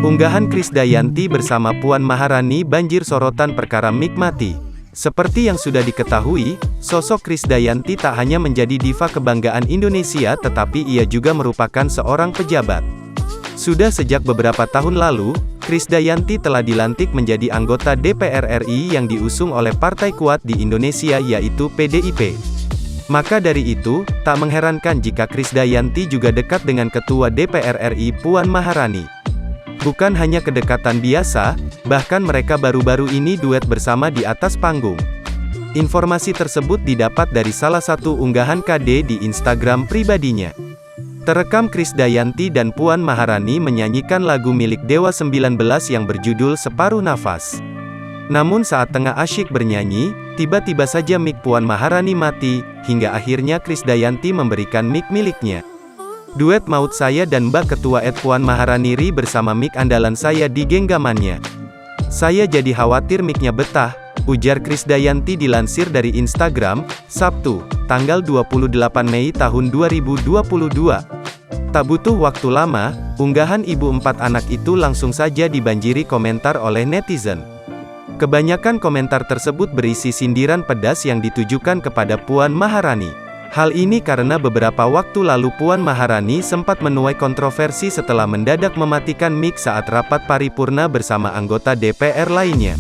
Unggahan Krisdayanti bersama Puan Maharani banjir sorotan perkara Mik mati. Seperti yang sudah diketahui, sosok Krisdayanti tak hanya menjadi diva kebanggaan Indonesia tetapi ia juga merupakan seorang pejabat. Sudah sejak beberapa tahun lalu, Krisdayanti telah dilantik menjadi anggota DPR RI yang diusung oleh partai kuat di Indonesia yaitu PDIP. Maka dari itu, tak mengherankan jika Krisdayanti juga dekat dengan Ketua DPR RI Puan Maharani. Bukan hanya kedekatan biasa, bahkan mereka baru-baru ini duet bersama di atas panggung. Informasi tersebut didapat dari salah satu unggahan KD di Instagram pribadinya. Terekam Krisdayanti dan Puan Maharani menyanyikan lagu milik Dewa 19 yang berjudul Separuh Nafas. Namun saat tengah asyik bernyanyi, tiba-tiba saja mic Puan Maharani mati, hingga akhirnya Krisdayanti memberikan mic miliknya. Duet maut saya dan Mbak Ketua Puan Maharani ri bersama mic andalan saya di genggamannya. Saya jadi khawatir mic-nya betah, ujar Krisdayanti dilansir dari Instagram, Sabtu, tanggal 28 Mei tahun 2022. Tak butuh waktu lama, unggahan ibu 4 anak itu langsung saja dibanjiri komentar oleh netizen. Kebanyakan komentar tersebut berisi sindiran pedas yang ditujukan kepada Puan Maharani. Hal ini karena beberapa waktu lalu Puan Maharani sempat menuai kontroversi setelah mendadak mematikan mic saat rapat paripurna bersama anggota DPR lainnya.